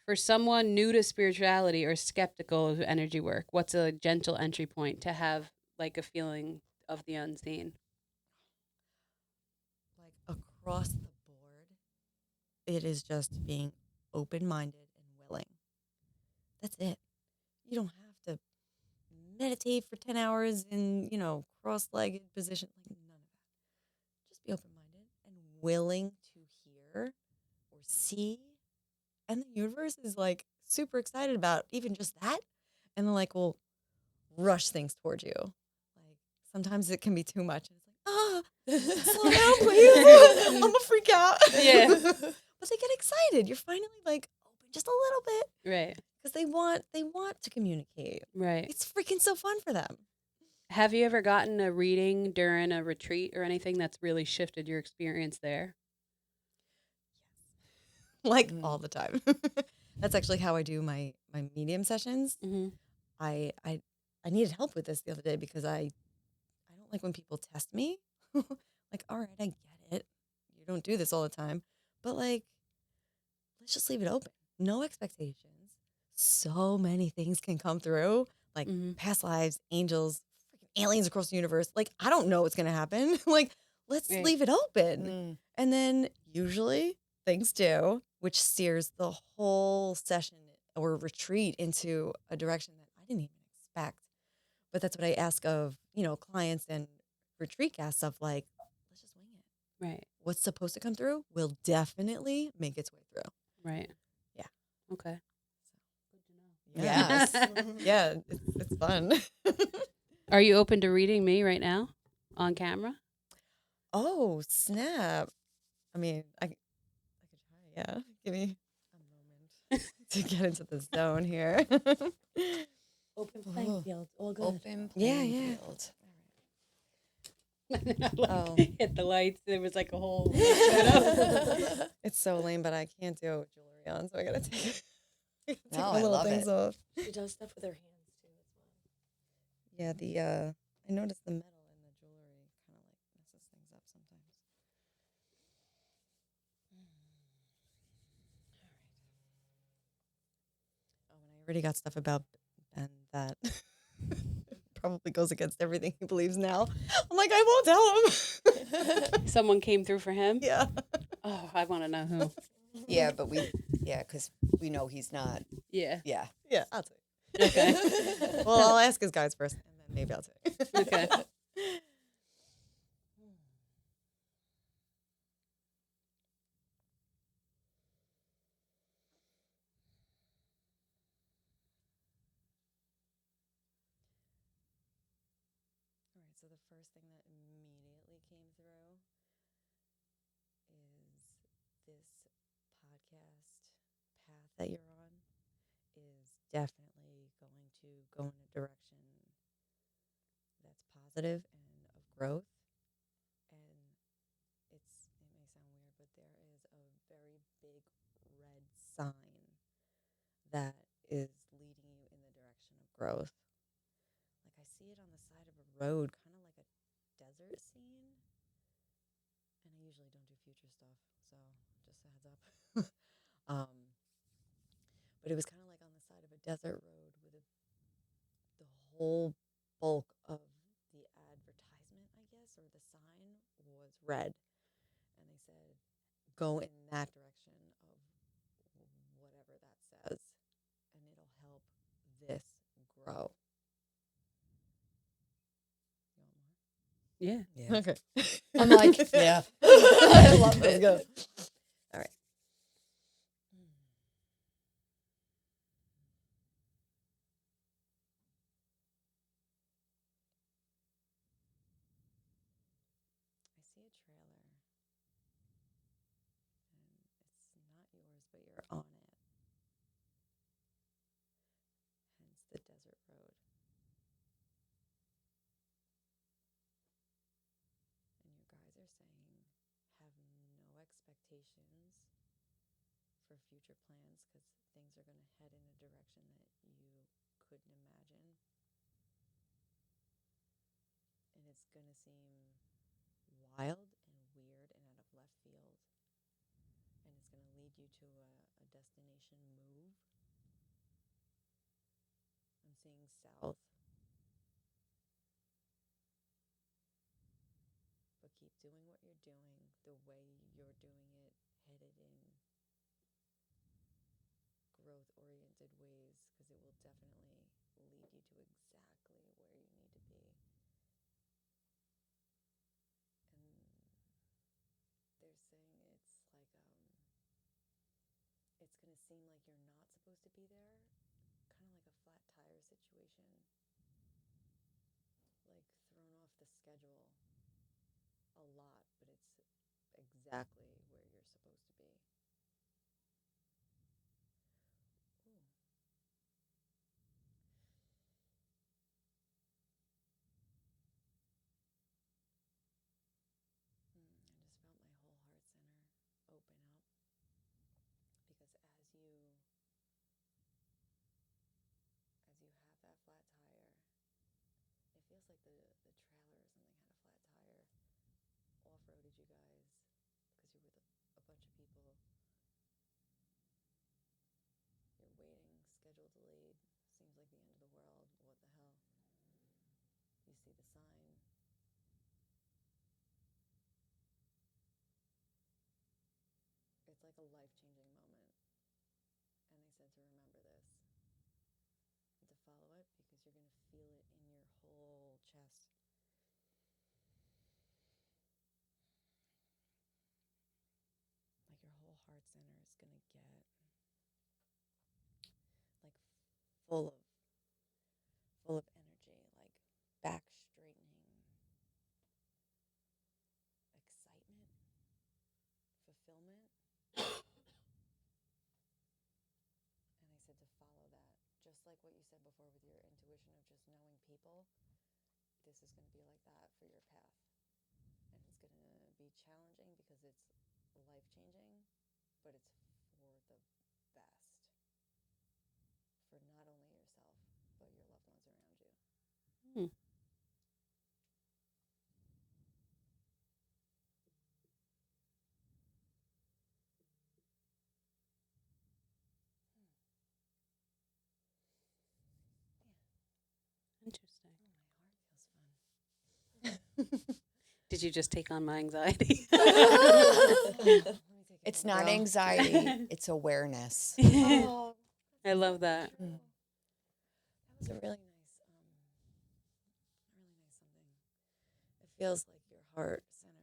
For someone new to spirituality or skeptical of energy work, what's a gentle entry point to have like a feeling of the unseen? like across the board, it is just being open-minded and willing. That's it. You don't have to meditate for 10 hours in, cross-legged position. Like none of that. Just be open-minded and willing to hear hear or see, and the universe is like super excited about even just that, and then like will rush things towards you. Like sometimes it can be too much, and it's like, slow down, please. I'm gonna freak out. Yeah. But they get excited. You're finally like open just a little bit Right. because they want to communicate. Right. It's freaking so fun for them. Have you ever gotten a reading during a retreat or anything that's really shifted your experience there? Like all the time. That's actually how I do my medium sessions. Mm-hmm. I needed help with this the other day because I don't like when people test me. Like, all right, I get it. You don't do this all the time. But like, let's just leave it open. No expectations. So many things can come through. Like past lives, angels, freaking aliens across the universe. Like, I don't know what's gonna happen. Like, let's Right. leave it open. And then usually things do, which steers the whole session or retreat into a direction that I didn't even expect. But that's what I ask of, clients and retreat guests of like, let's just wing it. Right. What's supposed to come through will definitely make its way through. Right. Yeah. Okay. Yes. Yeah, it's fun. Are you open to reading me right now on camera? Oh, snap. I mean, I could try, yeah. Give me a moment to get into the zone here. Open playing field. All good. Open Yeah, playing yeah. field. Oh. Hit the lights. There was like a whole. It's so lame, but I can't do it with jewelry on, so I gotta take No, my I little love things it. off. She does stuff with her hands too. Yeah, I noticed the metal in the jewelry kind of like messes things up sometimes. Oh, and I already got stuff about Ben that probably goes against everything he believes now. I'm like, I won't tell him. Someone came through for him. Yeah. Oh, I want to know who. Yeah, but because we know he's not. Yeah. Yeah. Yeah, I'll tell you. Okay. Well, I'll ask his guys first, and then maybe I'll tell you. Okay. All right, so the first thing that immediately came through is this podcast path that you're on is definitely going to go in a direction that's positive and of growth. And it may sound weird, but there is a very big red sign that is leading you in the direction of growth. Like I see it on the side of a road, kind of like a desert scene. And I usually don't do future stuff, so just a heads up. But it was kind of like on the side of a desert road with the whole bulk of the advertisement, I guess, or the sign was red. And they said, go in that direction of whatever that says, and it'll help this grow. You want more? Yeah. Yeah. Okay. I'm like, yeah. I love Let's it. go. All right. I see a trailer, and it's not yours, but you're on it. Hence the desert road. And your guys are saying, have no expectations for future plans because things are going to head in a direction that you couldn't imagine. And it's going to seem wild and weird and out of left field. And it's going to lead you to a destination move. I'm seeing south. But keep doing what you're doing the way you're doing it, headed in growth-oriented ways, because it will definitely lead you to exactly where you need to be. And they're saying it's like seem like you're not supposed to be there, kind of like a flat tire situation, like thrown off the schedule a lot, but it's exactly where you're supposed to be. Ooh. I just felt my whole heart center open up because as you have that flat tire, it feels like the trailer or something had a flat tire. Off-roaded you guys because you're with a bunch of people. You're waiting, schedule delayed. Seems like the end of the world. What the hell? You see the sign. It's like a life-changing moment. And they said to remember this and to follow it because you're going to feel it in your whole chest. Like your whole heart center is going to get like full of energy, like back straightening, excitement, fulfillment. And I said to follow that, just like what you said before with your intuition of just knowing people. This is going to be like that for your path. And it's going to be challenging because it's life-changing, but it's for the best. For not only yourself, but your loved ones around you. Hmm. Interesting. Oh, my heart feels fun. Did you just take on my anxiety? It's not anxiety, it's awareness. Oh, I love that. Mm. That was a really nice something. It feels like your heart center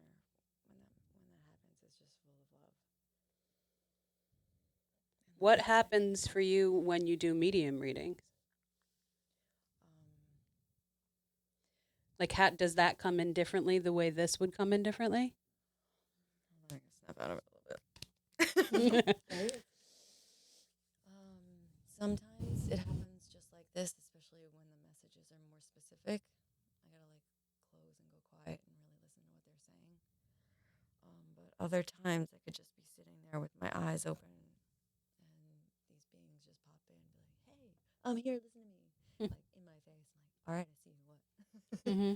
when that happens is just full of love. And What happens for you when you do medium readings? Like, how does that come in differently the way this would come in differently? I'm gonna snap out of it a little bit. Sometimes it happens just like this, especially when the messages are more specific. I gotta like close and go quiet and really listen to what they're saying. But other times I could just be sitting there with my eyes open, and these beings just pop in and be like, "Hey, I'm here. Listen to me." Like in my face. I'm like, "All right, I see you. What?" Mm-hmm.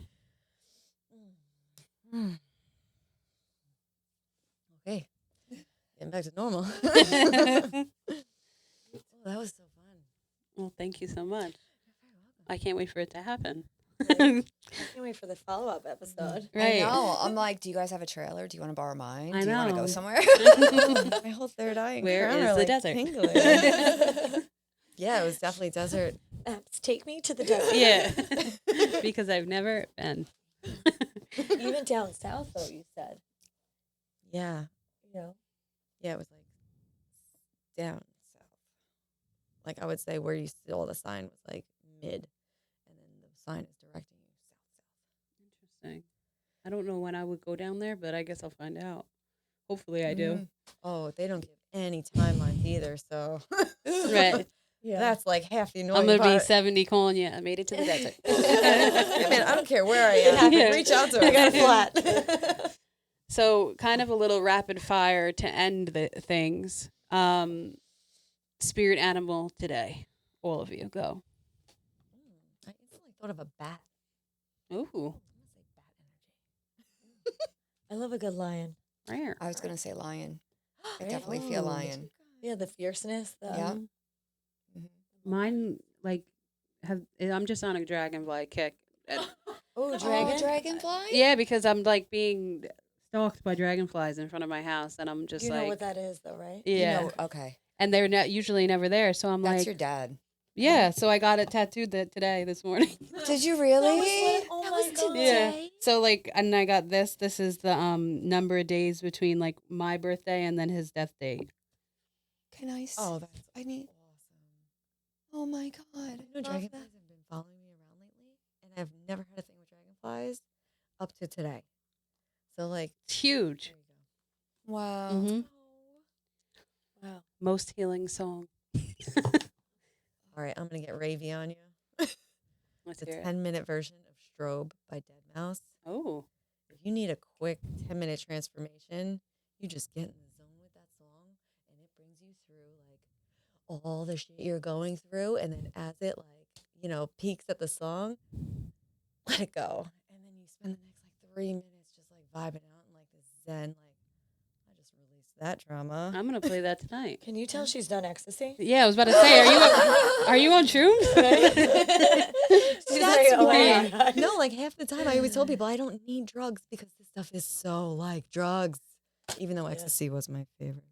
Okay, getting back to normal. Oh, that was so fun. Well, thank you so much. You're very welcome. I can't wait for it to happen. I can't wait for the follow-up episode. Right. I know. I'm like, do you guys have a trailer? Do you want to borrow mine? I Do you want to know. go somewhere? My whole third eye and Where crown is are, the like, desert? tingling. Yeah, it was definitely desert. Maps, take me to the desert. Yeah. Because I've never been. Even down south, though, you said. Yeah, You know. yeah, it was like down south. Like I would say where you saw the sign was like mid, and then the sign is directing you south. Interesting. I don't know when I would go down there, but I guess I'll find out. Hopefully I do. Oh, they don't give any timelines either, so Right. Yeah. that's like half the I'm annoying going to be part. 70 calling you. I made it to the desert. Hey, man, I don't care where I am. Yeah. Reach out to I me. got a flat. So, kind of a little rapid fire to end the things. Spirit animal today. All of you, go. I instantly thought of a bat. Ooh, I'm gonna say bat energy. I love a good lion. rare. I was going to say lion. I Right? definitely feel Oh. lion. Yeah, the fierceness. The, Yeah. Mine, like, I'm just on a dragonfly kick. Oh, Oh, dragon. dragonfly? Yeah, because I'm like being stalked by dragonflies in front of my house, and I'm just You like, know what that is, though, right? yeah, You know, okay. and they're usually never there. So I'm That's like, your dad. yeah. So I got it tattooed this morning. Did you really? Oh That my was God. today? So like, and I got this. This is the number of days between like my birthday and then his death date. Can I? Oh, that's I need. awesome. Oh my god! You know, I love dragonflies that. have been following me around lately, and I've never had a thing with dragonflies up to today. So, like, It's huge. there you go. Wow. hmm Wow. Most healing song. All right, I'm gonna get ravey on you. Let's It's hear a it. 10-minute version of Strobe by Dead Mouse. Oh, If you need a quick 10-minute transformation, you just get in the zone with that song, and it brings you through like all the shit you're going through, and then as it peaks at the song, let it go, and then you spend the next like 3 minutes just like vibing out and like this zen, like I just released that trauma. I'm gonna play that tonight. Can you tell she's done ecstasy? Yeah, I was about to say, are you on shrooms? She's That's like, oh why. my God. No, like half the time I always told people I don't need drugs because this stuff is so like drugs. Even though ecstasy was my favorite.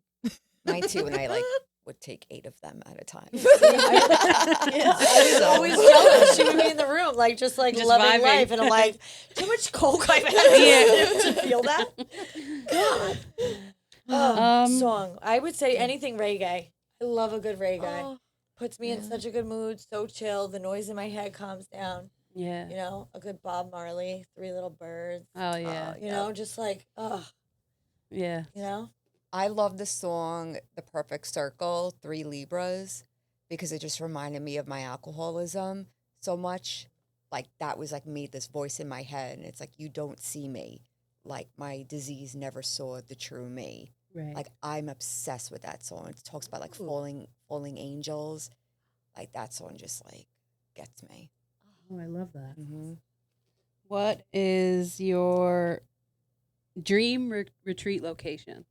Mine too, and I like would take 8 of them at a time. I was always jealous. She would be in the room, like just Just loving vibing. life, and I'm like, too much coke I've had to feel that. God. Song. I would say anything reggae. I love a good reggae. Oh, Puts me in such a good mood. So chill. The noise in my head calms down. Yeah. You know, a good Bob Marley, Three Little Birds. Oh yeah. You know, just like, Yeah. you know. I love the song "The Perfect Circle," 3 Libras, because it just reminded me of my alcoholism so much. Like that was like me, this voice in my head, and it's like you don't see me. Like my disease never saw the true me. Right. Like I'm obsessed with that song. It talks about like falling angels. Like that song just like gets me. Oh, I love that. Mm-hmm. What is your dream retreat location?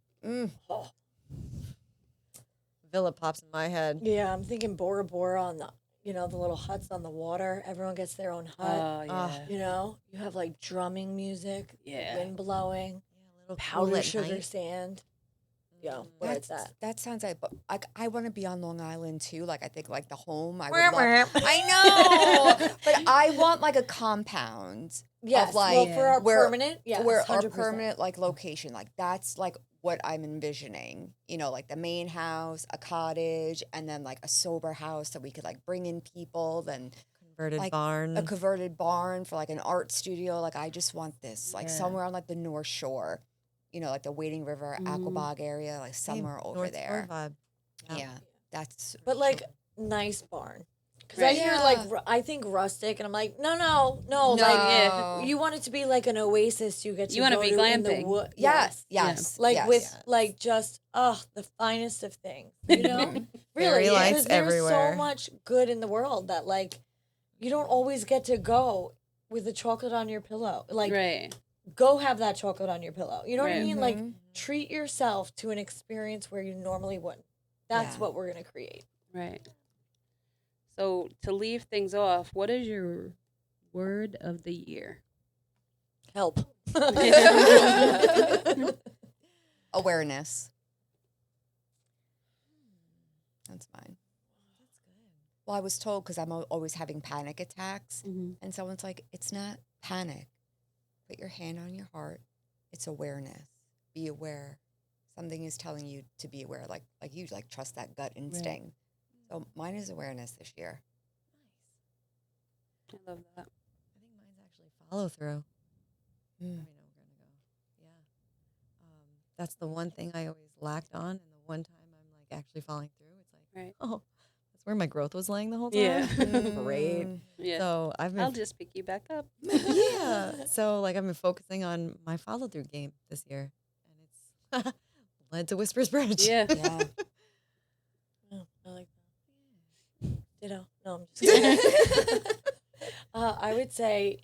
Villa pops in my head. Yeah, I'm thinking Bora Bora on the, you know, the little huts on the water. Everyone gets their own hut. Oh yeah. You know, you have like drumming music, Yeah. wind blowing, Yeah, a little powder cool at sugar night. sand. Yo, where it's at. That sounds like, but I want to be on Long Island too. Like I think like the home. I would Wah, love. wah. I know, but I want like a compound. Yes, like, well, for our where- permanent, yes, Where our 100%. permanent like location, like that's like what I'm envisioning. You know, like the main house, a cottage, and then like a sober house that we could like bring in people. Then Converted like, barn. a converted barn for like an art studio. Like I just want this, like Yeah. somewhere on like the North Shore. You know, like the Wading River, Aquabog area, like Same, somewhere over North Shore there. vibe. Yeah, that's. But like nice barn. Because Right. I hear Yeah. like I think rustic, and I'm like, no, No. like you want it to be like an oasis. You get to You wanna go be to in the glamping. wood. Yes, Yeah. yes. Like yes. with like just the finest of things, you know. Fairy Really, lights because there's everywhere. so much good in the world that like you don't always get to go with the chocolate on your pillow. Like Right. go have that chocolate on your pillow. You know what I Right. mean? Like treat yourself to an experience where you normally wouldn't. That's Yeah. what we're gonna create. Right. So to leave things off, what is your word of the year? Help. Awareness. That's mine. Well, I was told because I'm always having panic attacks, Mm-hmm. and someone's like, "It's not panic. Put your hand on your heart. It's awareness. Be aware. Something is telling you to be aware. Like you like trust that gut instinct." So mine is awareness this year. I love that. I think mine's actually follow through. I Mm. already know we're gonna go. Yeah. That's the one thing I always lacked on, and the one time I'm like actually following through. It's like, Right. oh, that's where my growth was laying the whole time. Yeah. Great. Mm. Yeah. So I've been I'll just pick you back up. yeah. So like I've been focusing on my follow through game this year, and it's led to Whispers Bridge. Yeah. Yeah. Oh, I like that. Ditto. No, I'm just kidding. I would say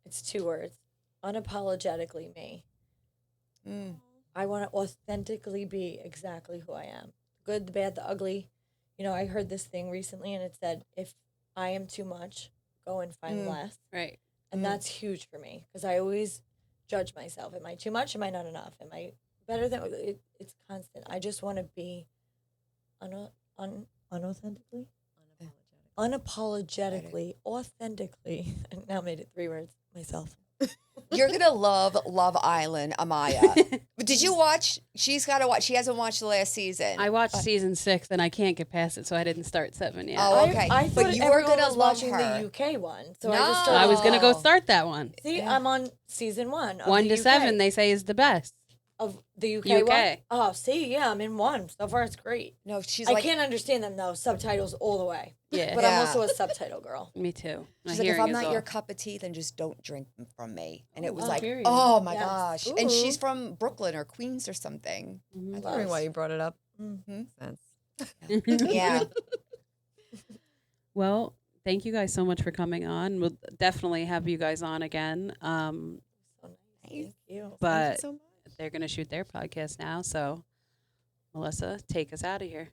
it's 2 words. Unapologetically me. Mm. I want to authentically be exactly who I am. Good, the bad, the ugly. You know, I heard this thing recently and it said, if I am too much, go and find Mm. less. Right. And that's huge for me because I always judge myself. Am I too much? Am I not enough? Am I better than it's constant. I just want to be unauthentically, unapologetically, authentically. And now made it 3 words myself. You're gonna love Love Island, Amaya. Did you watch? She's got to watch. She hasn't watched the last season. I watched season 6 and I can't get past it, so I didn't start 7 yet. Oh, okay. I But thought you are everyone gonna was love watching her. the UK one, so I No. just So started. I was gonna go Oh. start that one. See, Yeah. I'm on season 1. Of 1 the to UK, 7, they say is the best. of the UK, one. UK. Oh, see, yeah, I'm in 1 so far. It's great. No, she's I like, can't understand them though. Subtitles all the way, Yeah, but I'm Yeah. also a subtitle girl. me too. My she's like, if hearing I'm is not your off. cup of tea, then just don't drink from me. And it was Oh, like, period. oh my Yes. gosh. And she's Ooh. from Brooklyn or Queens or something. Mhm. I I'm love wondering why you brought it up. Mhm. Sense. Yeah. Well, thank you guys so much for coming on. We'll definitely have you guys on again. So nice. Thank you. But so much. they're going to shoot their podcast now. So, Melissa, take us out of here.